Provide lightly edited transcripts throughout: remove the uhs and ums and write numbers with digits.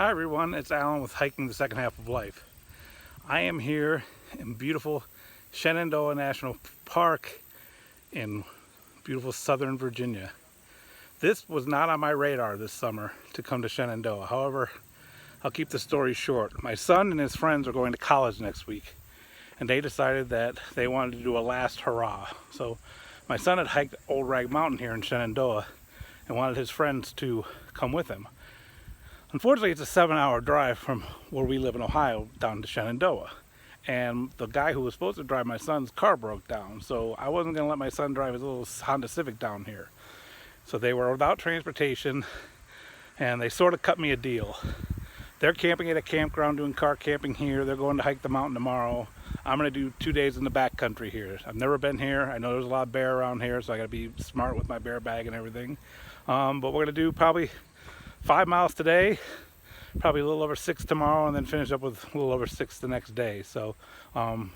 Hi everyone, it's Alan with Hiking the Second Half of Life. I am here in beautiful Shenandoah National Park in beautiful southern Virginia. This was not on my radar this summer to come to Shenandoah. However, I'll keep the story short. My son and his friends are going to college next week, and they decided that they wanted to do a last hurrah. So my son had hiked Old Rag Mountain here in Shenandoah and wanted his friends to come with him. Unfortunately, it's a 7-hour drive from where we live in Ohio down to Shenandoah. And the guy who was supposed to drive my son's car broke down, so I wasn't going to let my son drive his little Honda Civic down here. So they were without transportation, and they sort of cut me a deal. They're camping at a campground doing car camping here. They're going to hike the mountain tomorrow. I'm going to do 2 days in the backcountry here. I've never been here. I know there's a lot of bear around here, so I got to be smart with my bear bag and everything. But we're going to do probably 5 miles today, probably a little over 6 tomorrow, and then finish up with a little over 6 the next day. So from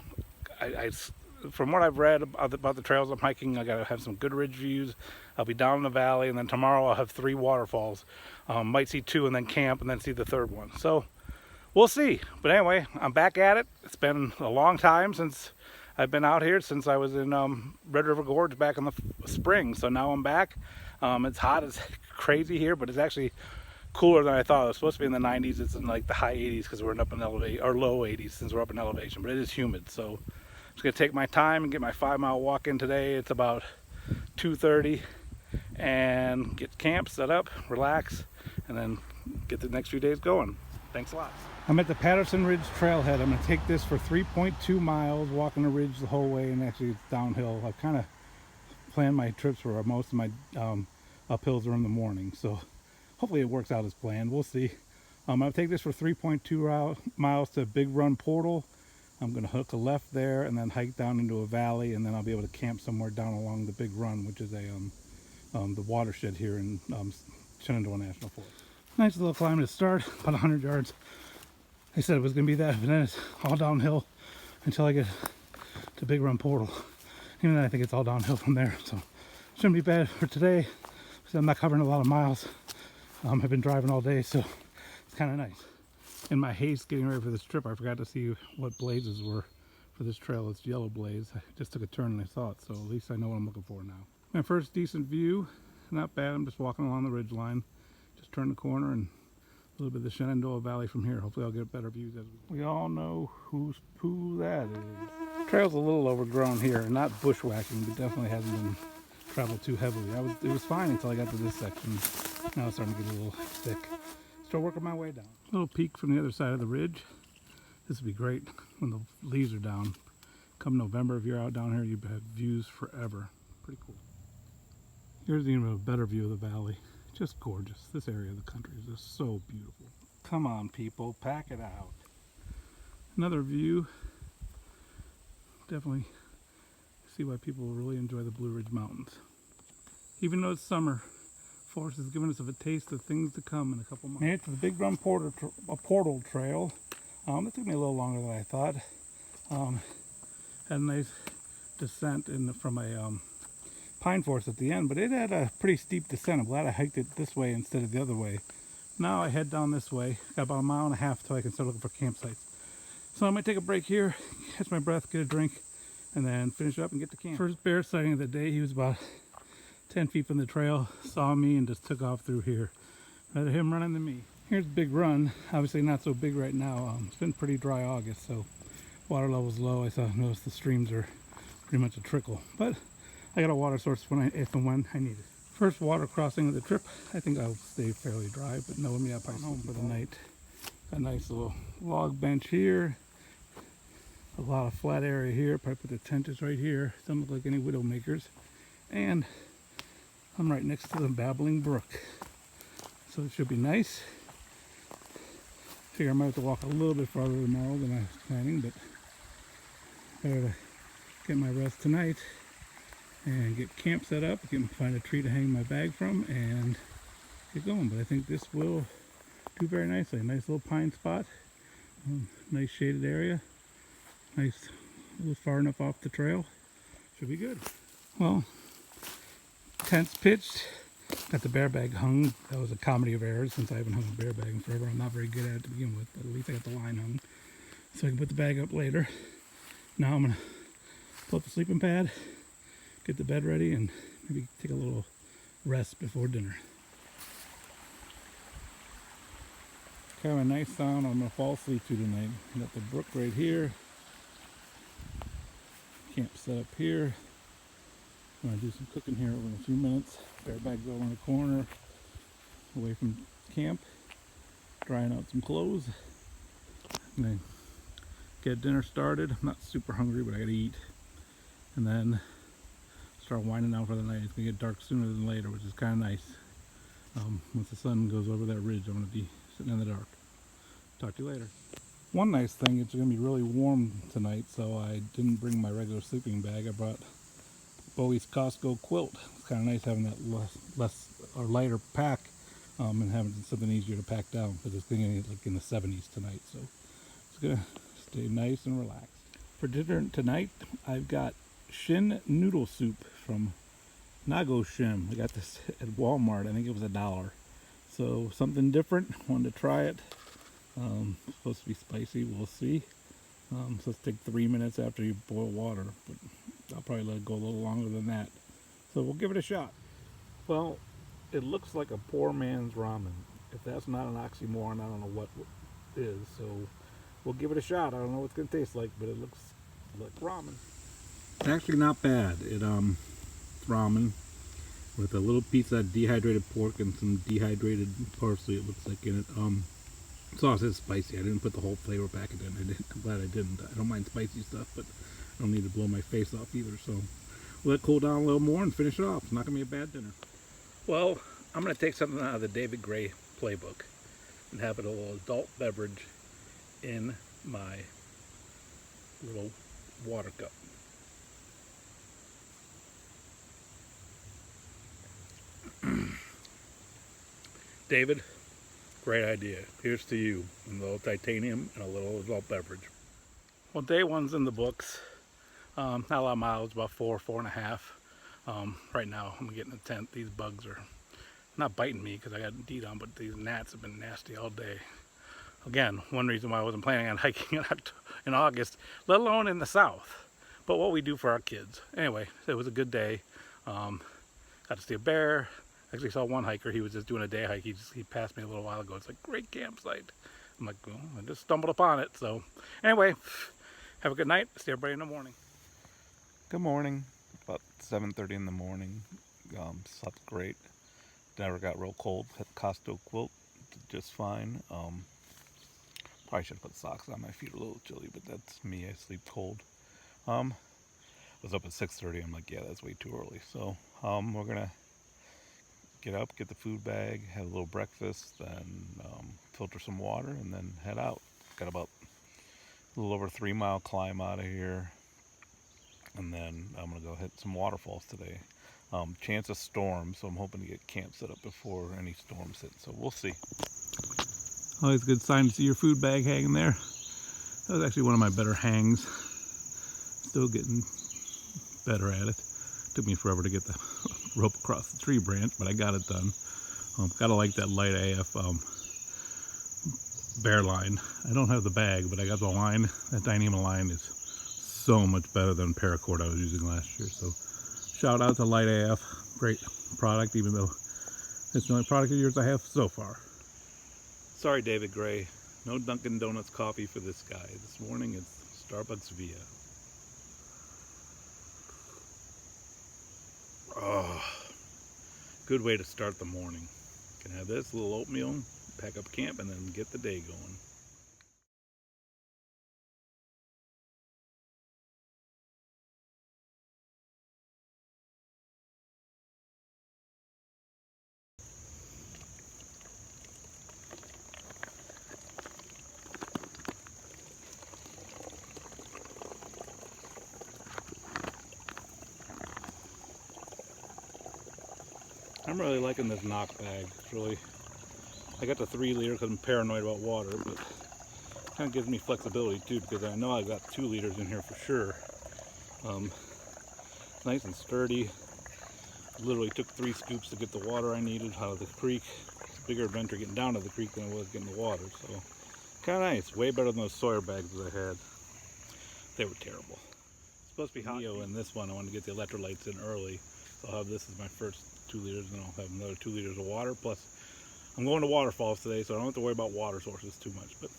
what I've read about the trails I'm hiking, I gotta have some good ridge views. I'll be down in the valley, and then tomorrow I'll have 3 waterfalls. Might see 2 and then camp and then see the 3rd one. So we'll see. But anyway, I'm back at it. It's been a long time since I've been out here, since I was in Red River Gorge back in the spring. So now I'm back. It's hot as crazy here, but it's actually cooler than I thought. It was supposed to be in the 90s. It's in like the high 80s because we're up in elevation, or low 80s since we're up in elevation, but it is humid. So I'm just gonna take my time and get my 5-mile walk in today. It's about 2:30, and get camp set up, relax, and then get the next few days going. Thanks a lot. I'm at the Patterson Ridge trailhead. I'm gonna take this for 3.2 miles, walking the ridge the whole way, and actually it's downhill. I've kind of planned my trips where most of my uphills are in the morning, so hopefully it works out as planned. We'll see. I'll take this for 3.2 miles to Big Run Portal. I'm going to hook a left there and then hike down into a valley, and then I'll be able to camp somewhere down along the Big Run, which is the watershed here in Shenandoah National Forest. Nice little climb to start, about 100 yards. I said it was going to be that, but then it's all downhill until I get to Big Run Portal. Even then I think it's all downhill from there, so shouldn't be bad for today. I'm not covering a lot of miles. I've been driving all day, so it's kind of nice. In my haste getting ready for this trip, I forgot to see what blazes were for this trail. It's yellow blaze. I just took a turn and I saw it, so at least I know what I'm looking for now. My first decent view, not bad. I'm just walking along the ridge line. Just turn the corner and a little bit of the Shenandoah Valley from here. Hopefully I'll get better views. We all know whose poo that is. The trail's a little overgrown here, not bushwhacking, but definitely hasn't been traveled too heavily. It was fine until I got to this section. Now it's starting to get a little thick. Still working my way down. A little peek from the other side of the ridge. This would be great when the leaves are down. Come November, if you're out down here, you have views forever. Pretty cool. Here's even a better view of the valley. Just gorgeous. This area of the country is just so beautiful. Come on, people, pack it out. Another view. Definitely see why people really enjoy the Blue Ridge Mountains. Even though it's summer, forest has given us a taste of things to come in a couple months. Made it to the Big Run Portal Trail. It took me a little longer than I thought. Had a nice descent from a pine forest at the end, but it had a pretty steep descent. I'm glad I hiked it this way instead of the other way. Now I head down this way. Got about 1.5 miles till I can start looking for campsites. So I might take a break here, catch my breath, get a drink, and then finish up and get to camp. First bear sighting of the day. He was about 10 feet from the trail, saw me and just took off through here. Rather him running than me. Here's Big Run. Obviously not so big right now. It's been pretty dry August, so water level's low. I noticed the streams are pretty much a trickle, but I got a water source if and when I need it. First water crossing of the trip. I think I'll stay fairly dry, but knowing me, I'll probably home for the night. Got a nice little log bench here. A lot of flat area here. Probably put the tent just right here. Doesn't look like any widow makers. And I'm right next to the babbling brook, so it should be nice. Figure I might have to walk a little bit farther tomorrow than I was planning, but better to get my rest tonight and get camp set up, find a tree to hang my bag from, and get going. But I think this will do very nicely. Nice little pine spot, nice shaded area, nice, a little far enough off the trail. Should be good. Well, tent's pitched, Got the bear bag hung. That was a comedy of errors since I haven't hung a bear bag in forever. I'm not very good at it to begin with, but at least I got the line hung. So I can put the bag up later. Now I'm going to pull up the sleeping pad, get the bed ready, and maybe take a little rest before dinner. Kind of a nice sound I'm going to fall asleep to tonight. Got the brook right here. Camp set up here. I'm going to do some cooking here over a few minutes. Bear bags over in the corner, away from camp. Drying out some clothes. I'm going to get dinner started. I'm not super hungry, but I got to eat. And then start winding down for the night. It's going to get dark sooner than later, which is kind of nice. Once the sun goes over that ridge, I'm going to be sitting in the dark. Talk to you later. One nice thing, it's going to be really warm tonight, so I didn't bring my regular sleeping bag. I brought Bowie's Costco quilt. It's kind of nice having that less or lighter pack, and having something easier to pack down, because it's going to get like in the 70s tonight, so it's going to stay nice and relaxed. For dinner tonight, I've got Shin noodle soup from Nago Shim. I got this at Walmart. I think it was $1. So something different. Wanted to try it. Supposed to be spicy. We'll see. So it's take 3 minutes after you boil water, but I'll probably let it go a little longer than that. So we'll give it a shot. Well, it looks like a poor man's ramen. If that's not an oxymoron, I don't know what is. So we'll give it a shot. I don't know what it's gonna taste like, but it looks like ramen. It's actually not bad. It's ramen with a little piece of dehydrated pork and some dehydrated parsley, it looks like, in it. Sauce is spicy. I didn't put the whole flavor packet in. I'm glad I didn't. I don't mind spicy stuff, but I don't need to blow my face off either. So we'll let it cool down a little more and finish it off. It's not going to be a bad dinner. Well, I'm going to take something out of the David Gray playbook and have it a little adult beverage in my little water cup. David, great idea. Here's to you. A little titanium and a little adult beverage. Well, day one's in the books. Not a lot of miles, about 4.5. Right now, I'm getting a tent. These bugs are not biting me because I got DEET on, but these gnats have been nasty all day. Again, one reason why I wasn't planning on hiking in August, let alone in the south. But what we do for our kids. Anyway, it was a good day. Got to see a bear. Actually saw one hiker. He was just doing a day hike. He passed me a little while ago. It's like, great campsite. I'm like, well, I just stumbled upon it. So anyway, have a good night. See everybody in the morning. Good morning. About 7:30 in the morning. Slept great. Never got real cold. Had the Costco quilt. Did just fine. Probably should have put socks on. My feet are a little chilly, but that's me. I sleep cold. Was up at 6:30. I'm like, yeah, that's way too early. So we're gonna get up, get the food bag, have a little breakfast, then filter some water, and then head out. Got about a little over 3 mile climb out of here, and then I'm gonna go hit some waterfalls today. Chance of storm, so I'm hoping to get camp set up before any storms hit. So we'll see. Always a good sign to see your food bag hanging there. That was actually one of my better hangs. Still getting better at it. Took me forever to get the rope across the tree branch, but I got it done. Gotta like that light AF bear line. I don't have the bag, but I got the line. That Dyneema line is so much better than paracord I was using last year. So shout out to Light AF. Great product, even though it's the only product of yours I have so far. Sorry, David Gray. No Dunkin' Donuts coffee for this guy. This morning it's Starbucks Via. Oh, good way to start the morning. Can have this little oatmeal, pack up camp, and then get the day going. I'm really liking this knock bag. It's really, I got the 3 liter because I'm paranoid about water, but it kind of gives me flexibility too, because I know I got 2 liters in here for sure. Nice and sturdy. Literally took 3 scoops to get the water I needed out of the creek. It's a bigger adventure getting down to the creek than it was getting the water. So kind of nice. Way better than those Sawyer bags that I had. They were terrible. It's supposed to be hot. In this one, I wanted to get the electrolytes in early. So I'll have this as my first 2 liters, and I'll have another 2 liters of water. Plus, I'm going to waterfalls today, so I don't have to worry about water sources too much. But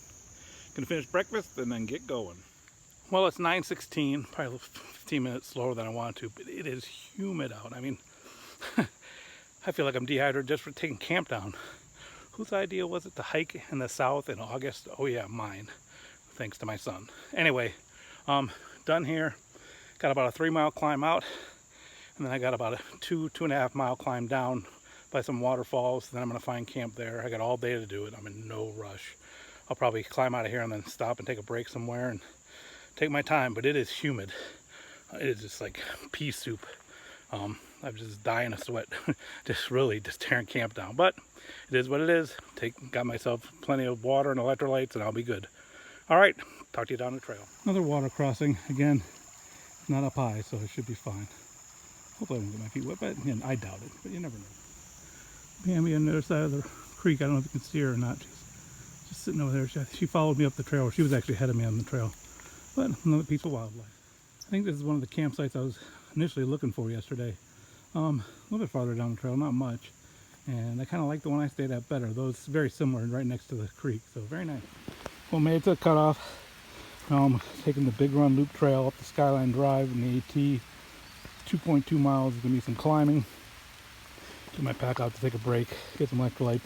gonna finish breakfast and then get going. Well, it's 9:16, probably 15 minutes slower than I want to, but it is humid out. I mean, I feel like I'm dehydrated just for taking camp down. Whose idea was it to hike in the south in August? Oh yeah, mine. Thanks to my son. Anyway, done here. Got about a 3-mile climb out, and then I got about a 2.5 mile climb down by some waterfalls. Then I'm gonna find camp there. I got all day to do it. I'm in no rush. I'll probably climb out of here and then stop and take a break somewhere and take my time, but it is humid. It is just like pea soup. I'm just dying of sweat, just tearing camp down. But it is what it is. Got myself plenty of water and electrolytes, and I'll be good. All right, talk to you down the trail. Another water crossing. Again, not up high, so it should be fine. Hopefully I won't get my feet wet, but again, I doubt it. But you never know. Pammy on the other side of the creek. I don't know if you can see her or not. She's just sitting over there. She followed me up the trail. She was actually ahead of me on the trail. But another piece of wildlife. I think this is one of the campsites I was initially looking for yesterday. A little bit farther down the trail, not much. And I kind of like the one I stayed at better. Those very similar, right next to the creek. So very nice. Well, made it to the cutoff. Taking the Big Run Loop Trail up the Skyline Drive in the AT. 2.2 miles. There's going to be some climbing. Get my pack out to take a break. Get some electrolytes.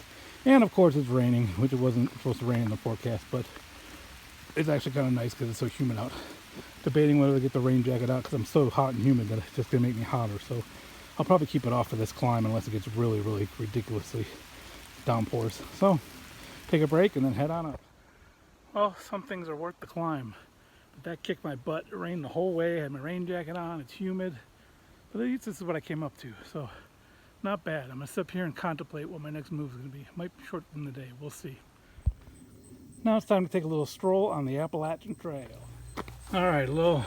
And of course it's raining, which it wasn't supposed to rain in the forecast. But it's actually kind of nice because it's so humid out. Debating whether to get the rain jacket out because I'm so hot and humid that it's just going to make me hotter. So I'll probably keep it off for this climb unless it gets really, really ridiculously downpours. So take a break and then head on up. Well, some things are worth the climb. But that kicked my butt. It rained the whole way. I had my rain jacket on. It's humid. But at least this is what I came up to. So not bad. I'm going to sit up here and contemplate what my next move is going to be. It might shorten the day. We'll see. Now it's time to take a little stroll on the Appalachian Trail. All right, a little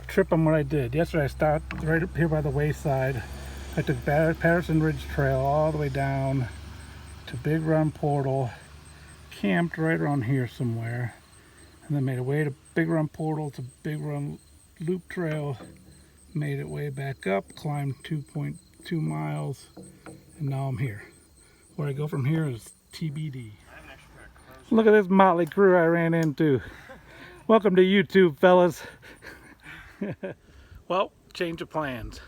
trip on what I did. Yesterday I stopped right up here by the wayside. I took Patterson Ridge Trail all the way down to Big Run Portal, camped right around here somewhere, and then made a way to Big Run Portal to Big Run Loop Trail, made it way back up, climbed 2.2 miles, and now I'm here. Where I go from here is TBD. Look at this motley crew I ran into. Welcome to YouTube, fellas. Well, change of plans.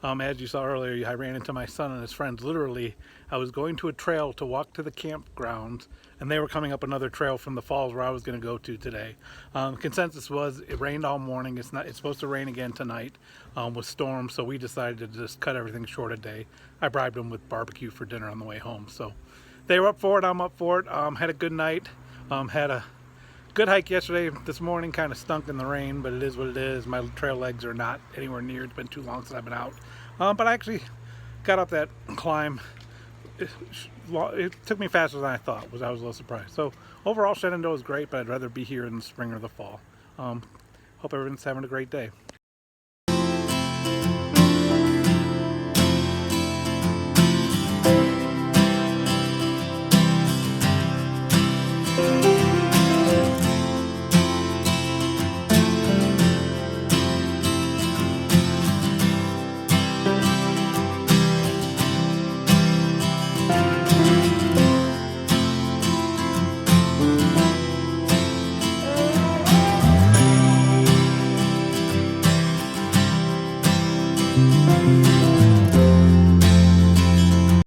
As you saw earlier, I ran into my son and his friends. Literally, I was going to a trail to walk to the campgrounds, and they were coming up another trail from the falls where I was going to go to today. Consensus was it rained all morning. It's supposed to rain again tonight with storms, so we decided to just cut everything short a day. I bribed them with barbecue for dinner on the way home. So they were up for it. I'm up for it. Had a good night. Had a good hike yesterday. This morning kind of stunk in the rain, but it is what it is. My trail legs are not anywhere near. It's been too long since I've been out. But I actually got up that climb. It took me faster than I thought. I was a little surprised. So overall, Shenandoah is great, but I'd rather be here in the spring or the fall. Hope everyone's having a great day.